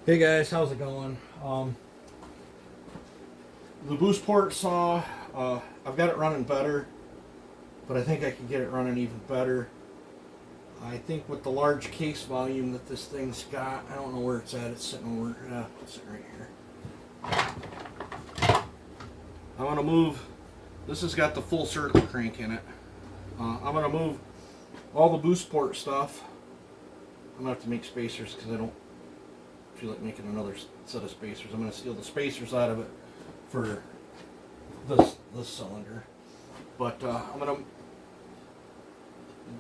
Hey guys, how's it going? The boost port saw, I've got it running better, but I think I can get it running even better. I think with the large case volume that this thing's got, I don't know where it's at. It's sitting over, it's sitting right here. I want to move. This has got the full circle crank in it. I'm going to move all the boost port stuff. I'm going to have to make spacers because I don't feel like making another set of spacers. I'm going to steal the spacers out of it for this cylinder. But I'm going to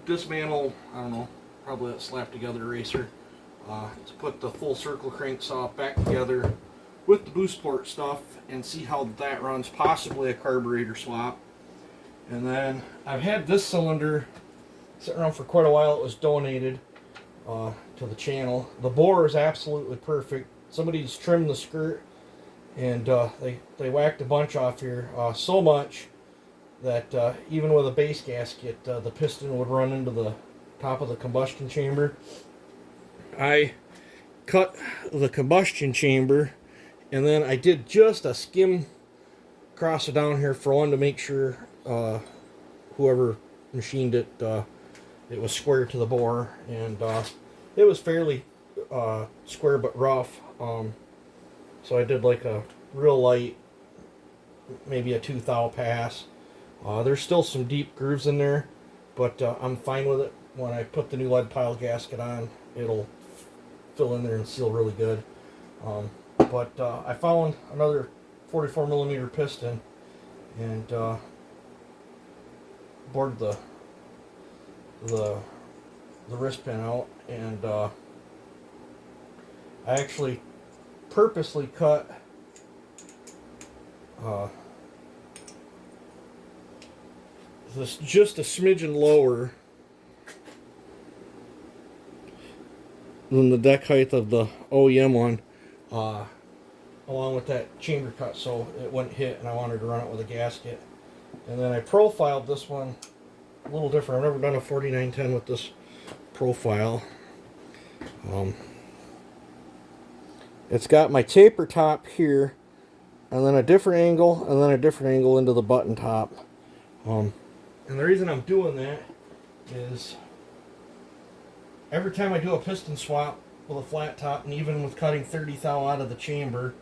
dismantle, I don't know, probably that slap together eraser to put the full circle crank saw back together with the boost port stuff and see how that runs, possibly a carburetor swap. And then I've had this cylinder sitting around for quite a while. It was donated to the channel. The bore is absolutely perfect. Somebody's trimmed the skirt and they whacked a bunch off here, so much that even with a base gasket, the piston would run into the top of the combustion chamber. I cut the combustion chamber, and then I did just a skim across it down here for one to make sure whoever machined it, it was square to the bore, and it was fairly square but rough. So I did like a real light, maybe a 2 thou pass. There's still some deep grooves in there, but I'm fine with it. When I put the new lead pile gasket on, it'll fill in there and seal really good. But I found another 44 millimeter piston and bored the wrist pin out, and I actually purposely cut this just a smidgen lower than the deck height of the OEM one, along with that chamber cut, so it wouldn't hit, and I wanted to run it with a gasket. And then I profiled this one a little different. I've never done a 4910 with this profile. It's got my taper top here, and then a different angle, and then a different angle into the button top. And the reason I'm doing that is every time I do a piston swap with a flat top, and even with cutting 30 thou out of the chamber,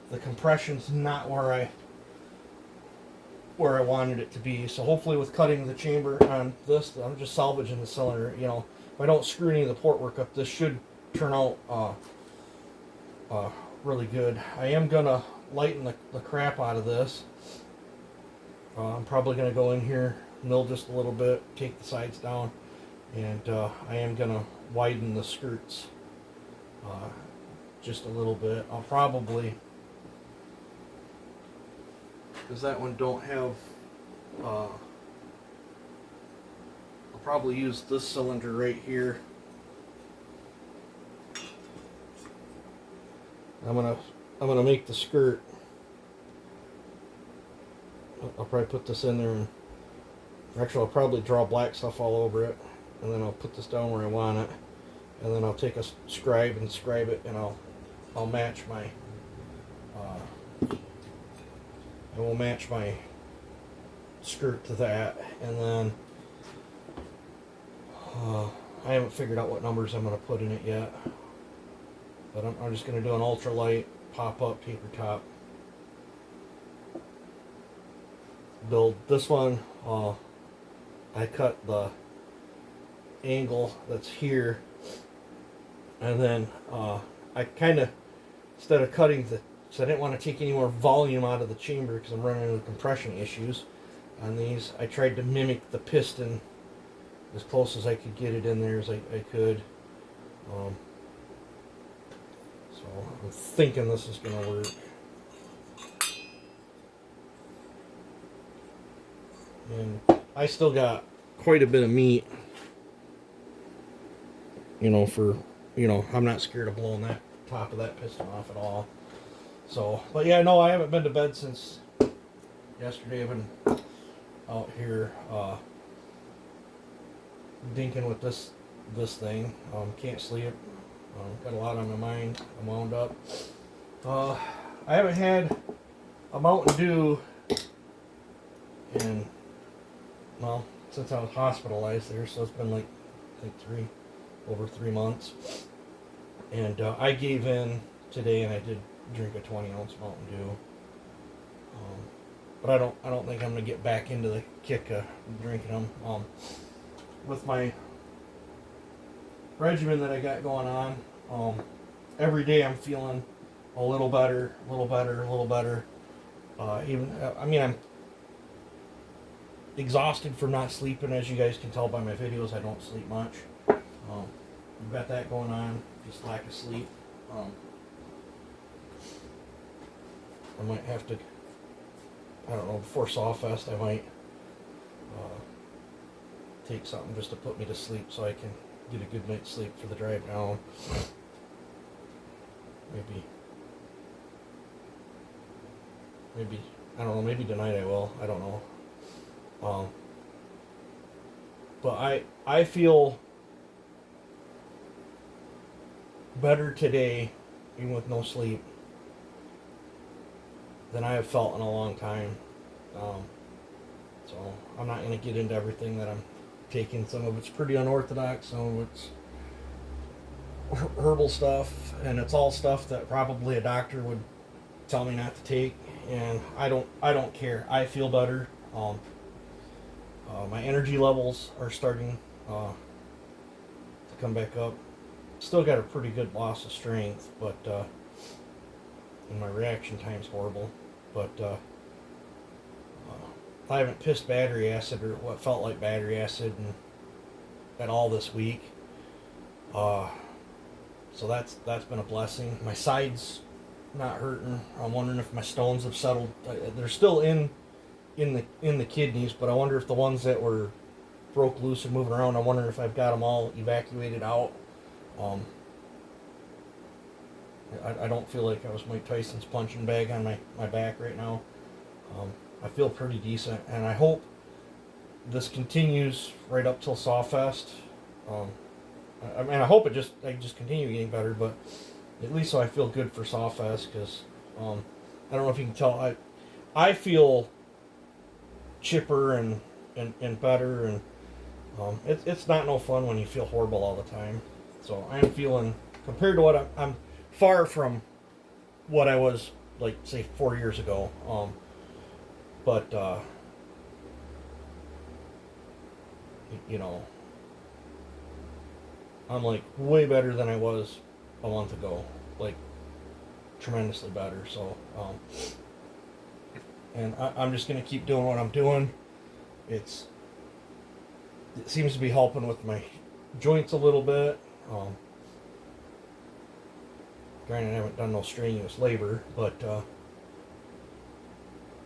the compression's not where I wanted it to be. So hopefully with cutting the chamber on this, I'm just salvaging the cylinder. You know, if I don't screw any of the port work up, this should turn out really good. I am gonna lighten the crap out of this. I'm probably gonna go in here, mill just a little bit, take the sides down, and I am gonna widen the skirts just a little bit. I'll probably, because that one don't have, I'll probably use this cylinder right here. I'm gonna make the skirt. I'll probably put this in there, and actually I'll probably draw black stuff all over it, and then I'll put this down where I want it, and then I'll take a scribe and scribe it, and I'll match my I will match my skirt to that, and then I haven't figured out what numbers I'm going to put in it yet, but I'm just going to do an ultralight pop-up taper top build. This one, I cut the angle that's here, and then I kind of, instead of cutting so I didn't want to take any more volume out of the chamber because I'm running into compression issues on these, I tried to mimic the piston as close as I could get it in there as I could. So I'm thinking this is going to work. And I still got quite a bit of meat, I'm not scared of blowing that top of that piston off at all. So, but yeah, no, I haven't been to bed since yesterday. I've been out here dinking with this thing. Can't sleep. Got a lot on my mind. I'm wound up. I haven't had a Mountain Dew in, well, since I was hospitalized there, so it's been like, I think over 3 months. And I gave in today, and I did drink a 20-ounce Mountain Dew. But I don't think I'm gonna get back into the kick of drinking them. With my regimen that I got going on, every day I'm feeling a little better, a little better, a little better. I mean, I'm exhausted from not sleeping, as you guys can tell by my videos. I don't sleep much. You've got that going on, just lack of sleep. I might have to, I don't know, before Sawfest, I might take something just to put me to sleep so I can get a good night's sleep for the drive down. Maybe, I don't know, maybe tonight I will, I don't know. But I feel better today, even with no sleep, than I have felt in a long time. So I'm not going to get into everything that I'm taking. Some of it's pretty unorthodox, some of it's herbal stuff, and it's all stuff that probably a doctor would tell me not to take, and I don't care. I feel better. My energy levels are starting to come back up. Still got a pretty good loss of strength, but and my reaction time's horrible. But I haven't pissed battery acid or what felt like battery acid at all this week. So that's been a blessing. My sides not hurting. I'm wondering if my stones have settled. They're still in the kidneys, but I wonder if the ones that were broke loose and moving around, I wonder if I've got them all evacuated out. I don't feel like I was Mike Tyson's punching bag on my back right now. I feel pretty decent, and I hope this continues right up till Sawfest. I mean, I hope I just continue getting better, but at least so I feel good for Sawfest, because I don't know if you can tell, I feel chipper and better, and it's not no fun when you feel horrible all the time. So I'm feeling, compared to what I'm far from what I was, like, say 4 years ago. But you know, I'm like way better than I was a month ago, like tremendously better. So and I'm just gonna keep doing what I'm doing. It seems to be helping with my joints a little bit. Granted, I haven't done no strenuous labor, but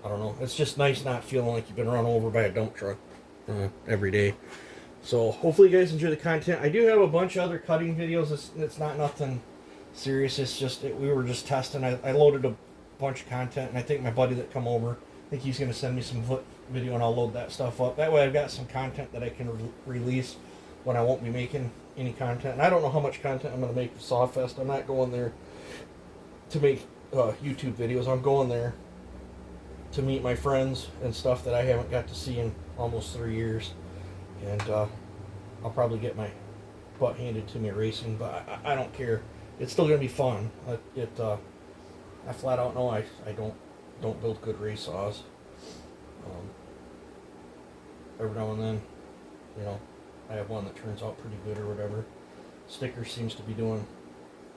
I don't know. It's just nice not feeling like you've been run over by a dump truck every day. So hopefully you guys enjoy the content. I do have a bunch of other cutting videos. It's not nothing serious. It's just we were just testing. I loaded a bunch of content, and I think my buddy that come over, I think he's going to send me some video, and I'll load that stuff up. That way I've got some content that I can release when I won't be making any content. And I don't know how much content I'm going to make for Sawfest. I'm not going there to make YouTube videos. I'm going there to meet my friends and stuff that I haven't got to see in almost 3 years. And I'll probably get my butt handed to me racing, but I don't care. It's still going to be fun. I flat out know I don't build good race saws. Every now and then, you know, I have one that turns out pretty good or whatever. Sticker seems to be doing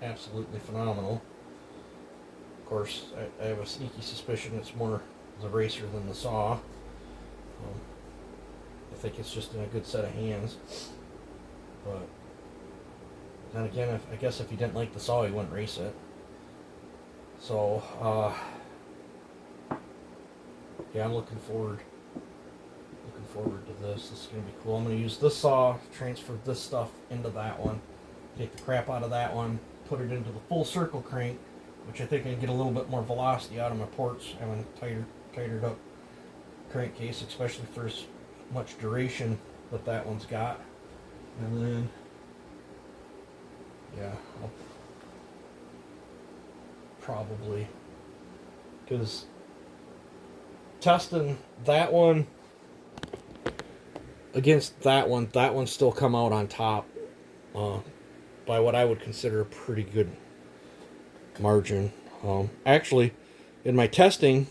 absolutely phenomenal. Of course, I have a sneaky suspicion it's more the racer than the saw. I think it's just in a good set of hands. But then again, I guess if you didn't like the saw, you wouldn't race it. So, yeah, I'm looking forward to this. This is going to be cool. I'm going to use this saw, transfer this stuff into that one, take the crap out of that one, put it into the full circle crank, which I think I can get a little bit more velocity out of my ports, having tightened up crankcase, especially for as much duration that one's got. And then, Yeah, I'll probably, because testing that one against that one still come out on top by what I would consider a pretty good margin. Actually, in my testing,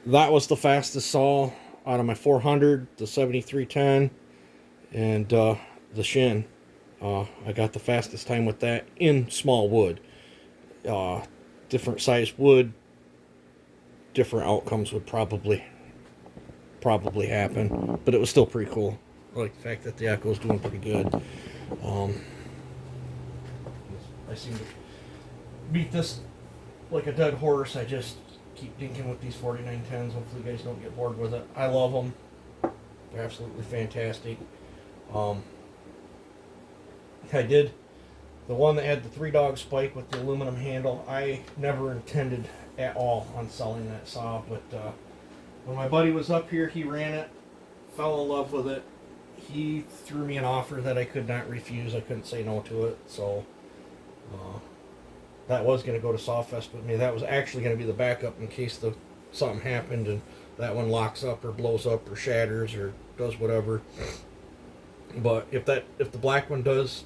that was the fastest saw out of my 400, the 7310, and the Shin. I got the fastest time with that in small wood. Different size wood, different outcomes would probably happen, but it was still pretty cool. I like the fact that the Echo's doing pretty good. I seem to beat this like a dead horse. I just keep dinking with these 4910s. Hopefully you guys don't get bored with it. I love them. They're absolutely fantastic. I did the one that had the 3-dog spike with the aluminum handle. I never intended at all on selling that saw, but when my buddy was up here, he ran it, fell in love with it. He threw me an offer that I could not refuse. I couldn't say no to it, so that was going to go to Sawfest with me. That was actually going to be the backup in case something happened and that one locks up or blows up or shatters or does whatever. But if the black one does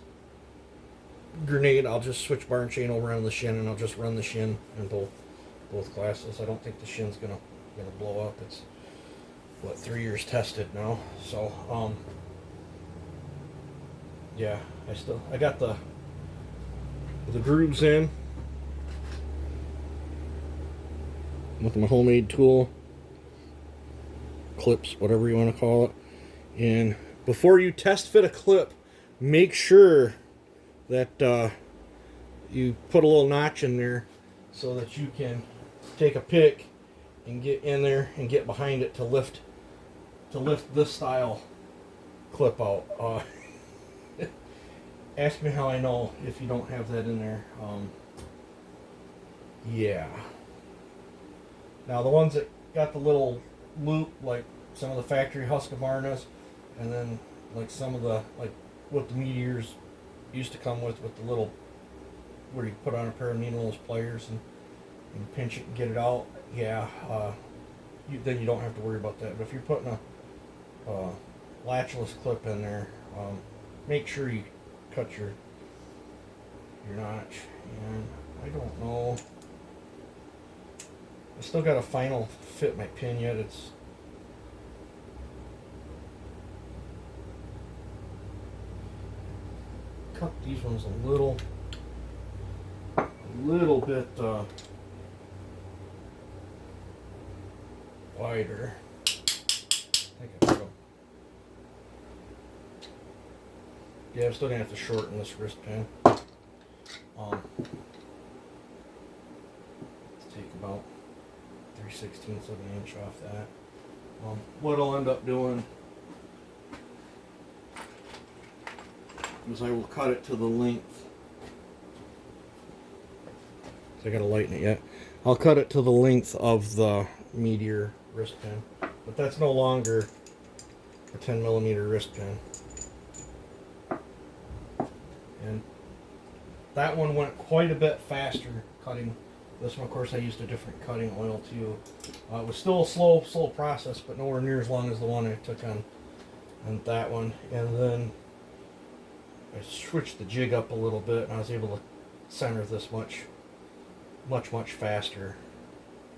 grenade, I'll just switch bar and chain over on the Shin, and I'll just run the Shin in both classes. I don't think the Shin's gonna blow up. It's 3 years tested now, so yeah. I got the grooves in with my homemade tool, clips, whatever you want to call it. And before you test fit a clip, make sure that you put a little notch in there so that you can take a pick and get in there and get behind it to lift this style clip out. Ask me how I know if you don't have that in there. Yeah. Now the ones that got the little loop, like some of the factory Husqvarnas, and then like some of the, like what the Meteors used to come with the little, where you put on a pair of needle-nose pliers and pinch it and get it out. Yeah, then you don't have to worry about that. But if you're putting a latchless clip in there, make sure you cut your notch. And I don't know, I still got to final fit my pin yet. It's cut these ones a little bit wider. I think I put them. Yeah, I'm still gonna have to shorten this wrist pin. Let's take about 3/16 of an inch off that. What I'll end up doing is I will cut it to the length. So I gotta lighten it yet. I'll cut it to the length of the Meteor wrist pin, but that's no longer a 10mm wrist pin. And that one went quite a bit faster cutting. This one, of course, I used a different cutting oil too. It was still a slow process, but nowhere near as long as the one I took on that one. And then I switched the jig up a little bit, and I was able to center this much faster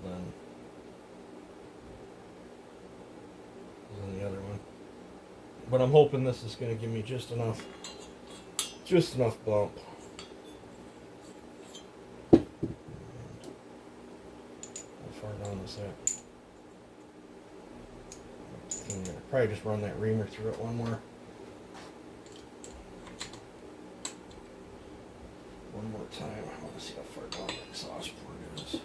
than the other one. But I'm hoping this is going to give me just enough bump. How far down is that? Probably just run that reamer through it one more time. I want to see how far down the exhaust port is.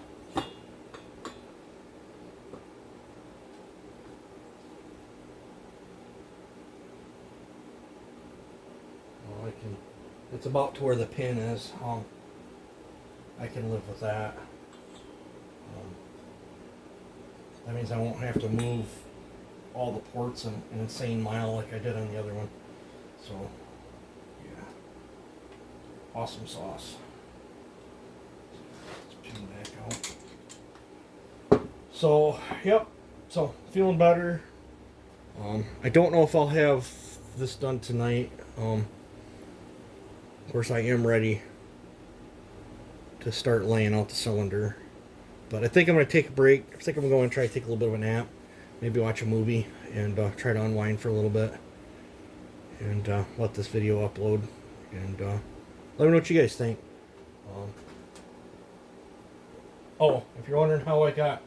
Well, it's about to where the pin is. I can live with that. That means I won't have to move all the ports an insane mile like I did on the other one. So, yeah. awesome sauce. Let's pin back out. So, yep. So, feeling better. I don't know if I'll have this done tonight. Of course, I am ready to start laying out the cylinder. But I think I'm going to take a break. I think I'm going to try to take a little bit of a nap. Maybe watch a movie and try to unwind for a little bit. And let this video upload. And let me know what you guys think. Oh, if you're wondering how I got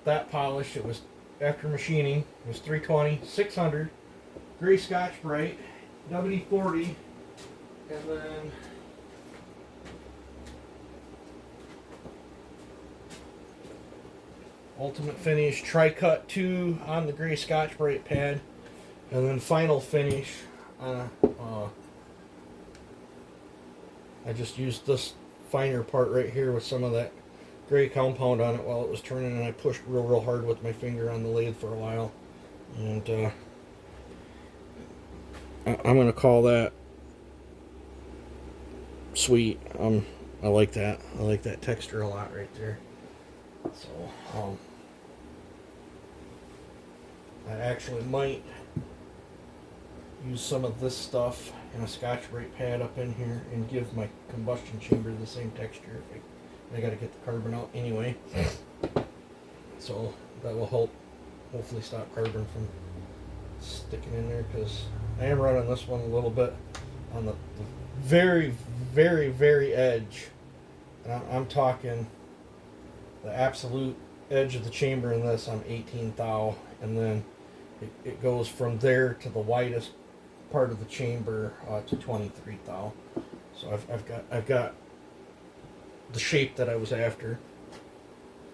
that polished, it was after machining. It was 320, 600, gray Scotch-Brite, WD-40, and then Ultimate Finish Tri-Cut 2 on the gray Scotch-Brite pad, and then Final Finish. I just used this finer part right here with some of that gray compound on it while it was turning, and I pushed real hard with my finger on the lathe for a while. And I'm going to call that sweet. I like that. I like that texture a lot right there. So, I actually might use some of this stuff in a Scotch-Brite pad up in here and give my combustion chamber the same texture. I got to get the carbon out anyway. So that will help hopefully stop carbon from sticking in there, because I am running this one a little bit on the very edge. And I'm talking the absolute edge of the chamber in this. I'm 18 thou, and then it goes from there to the widest part of the chamber to 23 thou. So I've got the shape that I was after.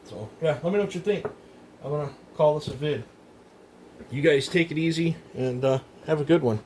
So yeah, let me know what you think. I'm gonna call this a vid. You guys take it easy and have a good one.